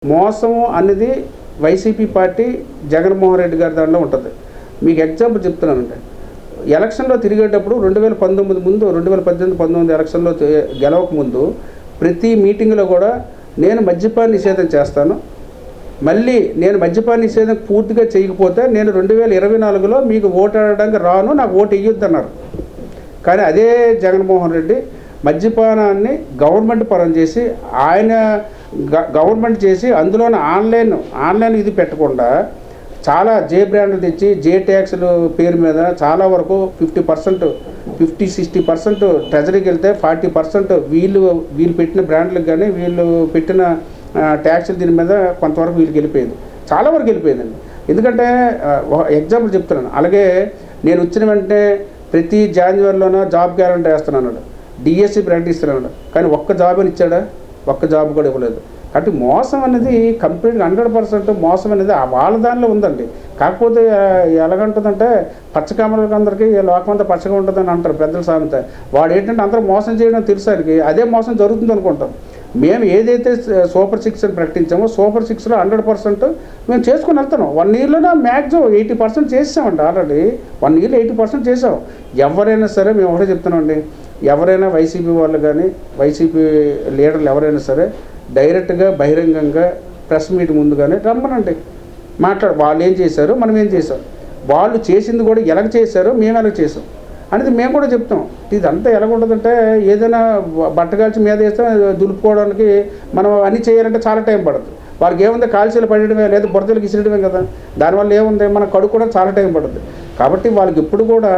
మోసము అనేది YCP party Jaganmohan Reddy గారి దాంట్లో ఉంటుంది. మీకు ఎగ్జాంపుల్ చెప్తున్నానండి. ఎలక్షన్లో తిరిగేటప్పుడు 2019 ముందు 2018-19 ఎలక్షన్లో గెలవక ముందు ప్రతి మీటింగ్లో కూడా నేను మద్యపాన నిషేధం చేస్తాను, మళ్ళీ నేను మద్యపాన నిషేధం పూర్తిగా చేయకపోతే నేను 2024లో మీకు ఓటు ఆడడానికి రాను, నాకు ఓటు వేయొద్దన్నారు. కానీ అదే జగన్మోహన్ రెడ్డి మద్యపానాన్ని గవర్నమెంట్ పరం చేసి ఆయన గవర్నమెంట్ చేసి అందులోనే ఆన్లైన్ ఇది పెట్టకుండా చాలా జే బ్రాండ్లు తెచ్చి జే ట్యాక్స్లు పేరు మీద చాలా వరకు 50-60% ట్రెజరీకి వెళ్తే 40% వీళ్ళు పెట్టిన బ్రాండ్లకు కానీ వీళ్ళు పెట్టిన ట్యాక్స్లు దీని మీద కొంతవరకు వీళ్ళకి వెళ్ళిపోయింది, చాలా వరకు వెళ్ళిపోయిందండి. ఎందుకంటే ఎగ్జాంపుల్ చెప్తున్నాను. అలాగే నేను వచ్చిన వెంటనే ప్రతి జనవరిలోన జాబ్ గ్యారెంటీ వేస్తున్నాడు, డిఎస్సి ప్రకటిస్తున్నాడు, కానీ ఒక్క జాబ్ అని ఇచ్చాడా? ఒక్క జాబ్ కూడా ఇవ్వలేదు. కాబట్టి మోసం అనేది కంప్లీట్గా 100% మోసం అనేది వాళ్ళ దానిలో ఉందండి. కాకపోతే ఎలాగంటుందంటే పచ్చకామలకు అందరికీ లోకమంతా పచ్చగా ఉంటుందని అంటారు పెద్దల సామెత. వాడు ఏంటంటే అందరూ మోసం చేయడం తెలుసానికి అదే మోసం జరుగుతుంది అనుకుంటాం. మేము ఏదైతే సూపర్ 6 అని ప్రకటించామో సూపర్ 6లో 100% మేము చేసుకుని వెళ్తున్నాం. 1 ఇయర్లోనే మ్యాక్సిమం 80% చేసామండి. ఆల్రెడీ 1 ఇయర్లో 80% చేసాం. ఎవరైనా సరే మేము ఒకటే చెప్తున్నామండి, ఎవరైనా వైసీపీ వాళ్ళు కానీ వైసీపీ లీడర్లు ఎవరైనా సరే డైరెక్ట్గా బహిరంగంగా ప్రెస్ మీట్ ముందుగానే రమ్మనండి, వాళ్ళు ఏం చేశారు, మనం ఏం చేసాం, వాళ్ళు చేసింది కూడా ఎలాగ చేశారో మేము ఎలాగ చేసాం అనేది మేము కూడా చెప్తాం. ఇదంతా ఎలాగుంటుందంటే ఏదైనా బట్టగాల్చి మీద వేస్తే దులుపుకోవడానికి మనం అన్నీ చేయాలంటే చాలా టైం పడుతుంది. వాళ్ళకి ఏముంది, కాల్చీలు పడడమే లేదా బురదలకు ఇసిరడమే కదా, దానివల్ల ఏముంది, మన కడుగు కూడా చాలా టైం పడుతుంది. కాబట్టి వాళ్ళకి ఎప్పుడు కూడా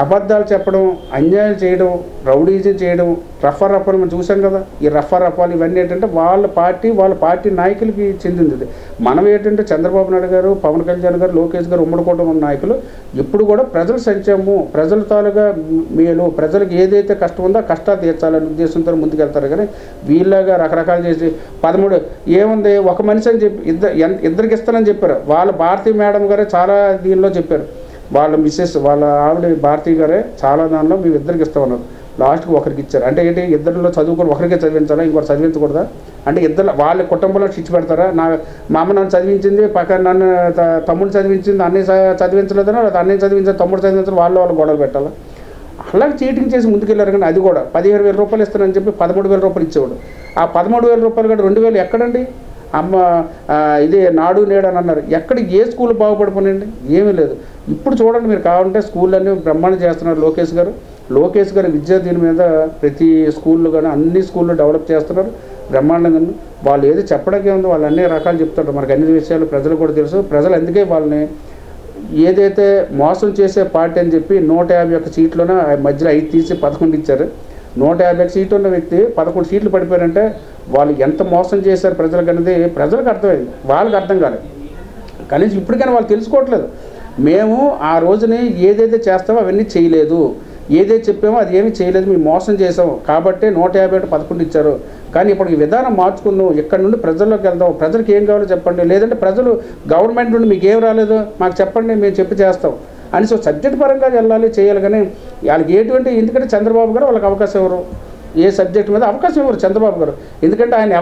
అబద్ధాలు చెప్పడం, అన్యాయం చేయడం, రౌడీజం చేయడం, రఫర్ రఫాలు మనం చూసాం కదా. ఈ రఫర్ రఫాలు ఇవన్నీ ఏంటంటే వాళ్ళ పార్టీ నాయకులకి చెందింది. మనం ఏంటంటే చంద్రబాబు నాయుడు గారు, పవన్ కళ్యాణ్ గారు, లోకేష్ గారు ఉమ్మడికోవడం ఉన్న నాయకులు ఎప్పుడు కూడా ప్రజల సంక్షేమము, ప్రజల తాలుగా మేలు, ప్రజలకు ఏదైతే కష్టం ఉందో కష్టాలు తీర్చాలనే ఉద్దేశంతో ముందుకెళ్తారు. కానీ వీళ్ళగా రకరకాలు చేసి 13 ఏముంది ఒక మనిషి అని చెప్పి ఇద్దరికి ఇస్తానని చెప్పారు. వాళ్ళ భారతీ మేడం గారే చాలా దీనిలో చెప్పారు. వాళ్ళ మిస్సెస్ వాళ్ళ ఆవిడ భారతీ గారే చాలా దానిలో మేము ఇద్దరికి ఇస్తామన్నారు. లాస్ట్కి ఒకరికి ఇచ్చారు. అంటే ఏంటి, ఇద్దరిలో చదువుకొని ఒకరికే చదివించాలా, ఇంకొకరు చదివించకూడదా? అంటే ఇద్దరు వాళ్ళ కుటుంబంలో శిక్ష పెడతారా? మా అమ్మ నన్ను చదివించింది, పక్కన నన్ను తమ్ముడు చదివించింది, అన్నీ చదివించలేదనో లేదా అన్నీ చదివించారు, తమ్ముడు చదివించారు, వాళ్ళు గొడవలు పెట్టాలా? అలాగే చీటింగ్ చేసి ముందుకెళ్ళారు. కానీ అది కూడా 15,000 రూపాయలు ఇస్తానని చెప్పి 13,000 రూపాయలు ఇచ్చేవాడు. ఆ 13,000 రూపాయలు కూడా 2,000 ఎక్కడండి? అమ్మ ఇదే నాడు నేడు అని అన్నారు. ఎక్కడ ఏ స్కూల్ బాగుపడిపోయినండి? ఏమీ లేదు. ఇప్పుడు చూడండి, మీరు కావాలంటే స్కూళ్ళన్నీ బ్రహ్మాండం చేస్తున్నారు లోకేష్ గారు విద్యా దీని మీద ప్రతి స్కూళ్ళు కానీ అన్ని స్కూళ్ళు డెవలప్ చేస్తున్నారు బ్రహ్మాండంగా. వాళ్ళు ఏది చెప్పడానికి ఉంది, వాళ్ళు అన్ని రకాలు చెప్తారు. మనకు అన్ని విషయాలు ప్రజలు కూడా తెలుసు. ప్రజలు అందుకే వాళ్ళని ఏదైతే మోసం చేసే పార్టీ అని చెప్పి 151 సీట్లోనే మధ్యలో 5 తీసి 11 ఇచ్చారు. 150 సీట్లు ఉన్న వ్యక్తి 11 సీట్లు పడిపోయారంటే వాళ్ళు ఎంత మోసం చేశారు ప్రజలకు అనేది ప్రజలకు అర్థమైంది, వాళ్ళకి అర్థం కాలేదు. కనీసం ఇప్పటికైనా వాళ్ళు తెలుసుకోవట్లేదు. మేము ఆ రోజుని ఏదైతే చేస్తామో అవన్నీ చేయలేదు, ఏదైతే చెప్పామో అది ఏమీ చేయలేదు, మేము మోసం చేసాము కాబట్టి 150-11 ఇచ్చారు. కానీ ఇప్పుడు ఈ విధానం మార్చుకుందాం, ఇక్కడ నుండి ప్రజల్లోకి వెళ్దాం, ప్రజలకు ఏం కావాలో చెప్పండి, లేదంటే ప్రజలు గవర్నమెంట్ నుండి మీకు ఏం రాలేదు మాకు చెప్పండి, మేము చెప్పి చేస్తాం అని సబ్జెక్ట్ పరంగా వెళ్ళాలి, చేయాలి. కానీ వాళ్ళకి ఎటువంటి, ఎందుకంటే చంద్రబాబు గారు వాళ్ళకి అవకాశం ఇవ్వరు, ఏ సబ్జెక్ట్ మీద అవకాశం ఇవ్వరు చంద్రబాబు గారు. ఎందుకంటే ఆయన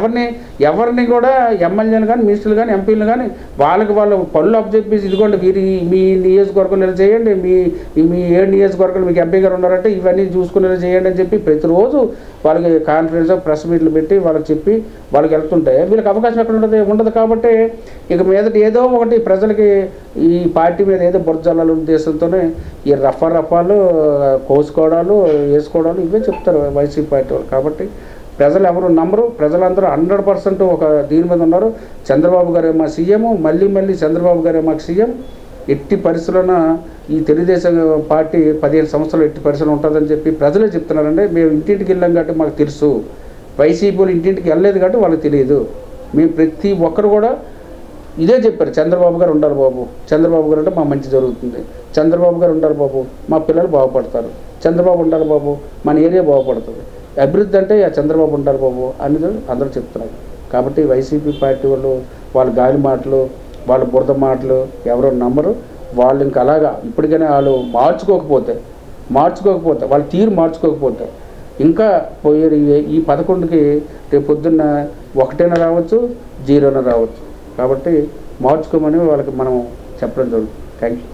ఎవరిని కూడా ఎమ్మెల్యేలు కానీ మినిస్టర్లు కానీ ఎంపీలు కానీ వాళ్ళ పనులు అప్పచెప్పేసి ఇదిగోండి వీరి మీ నియోజకవర్గంలో ఇలా చేయండి, మీ 7 నియోజకవర్గాలు మీకు ఎంపీ గారు ఉన్నారంటే ఇవన్నీ చూసుకునేలా చేయండి అని చెప్పి ప్రతిరోజు వాళ్ళకి కాన్ఫరెన్స్ ప్రెస్ మీట్లు పెట్టి వాళ్ళకి చెప్పి వాళ్ళకి వెళ్తుంటే వీళ్ళకి అవకాశం ఎక్కడ ఉండదు. కాబట్టి ఇక మీదట ఏదో ఒకటి ప్రజలకి ఈ పార్టీ మీద ఏదో బుర్జల్లాల ఉద్దేశంతోనే ఈ రఫాలు కోసుకోవడాలు వేసుకోవడాలు ఇవే చెప్తారు వైసీపీ పార్టీ వాళ్ళు. కాబట్టి ప్రజలు ఎవరు నమ్మరు, ప్రజలందరూ 100% ఒక దీని మీద ఉన్నారు. చంద్రబాబు గారే మా సీఎం, మళ్ళీ చంద్రబాబు గారే మాకు సీఎం. ఎట్టి పరిస్థితుల్లో ఈ తెలుగుదేశం పార్టీ 15 సంవత్సరాలు ఎట్టి పరిస్థితులు ఉంటుందని చెప్పి ప్రజలే చెప్తున్నారండి. మేము ఇంటింటికి వెళ్ళాం కాబట్టి మాకు తెలుసు, వైసీపీలు ఇంటింటికి వెళ్ళలేదు కాబట్టి వాళ్ళకి తెలియదు. మేము ప్రతి ఒక్కరు కూడా ఇదే చెప్పారు, చంద్రబాబు గారు ఉండాలి బాబు, చంద్రబాబు గారు అంటే మా మంచి జరుగుతుంది, చంద్రబాబు గారు ఉండాలి బాబు మా పిల్లలు బాగుపడతారు, చంద్రబాబు ఉండాలి బాబు మన ఏరియా బాగుపడుతుంది, అభివృద్ధి అంటే చంద్రబాబు ఉండాలి బాబు అనేది అందరూ చెప్తున్నారు. కాబట్టి వైసీపీ పార్టీ వాళ్ళు వాళ్ళ గాలి మాటలు, వాళ్ళ బురద మాటలు ఎవరో నమ్మరు. వాళ్ళు ఇంకా అలాగా ఇప్పటికైనా వాళ్ళు మార్చుకోకపోతే వాళ్ళ తీరు మార్చుకోకపోతే ఇంకా పోయే ఈ 11కి రేపు పొద్దున్న 1 రావచ్చు, 0 రావచ్చు. కాబట్టి మార్చుకోమని వాళ్ళకి మనం చెప్పడం జరుగుతుంది. Thank you.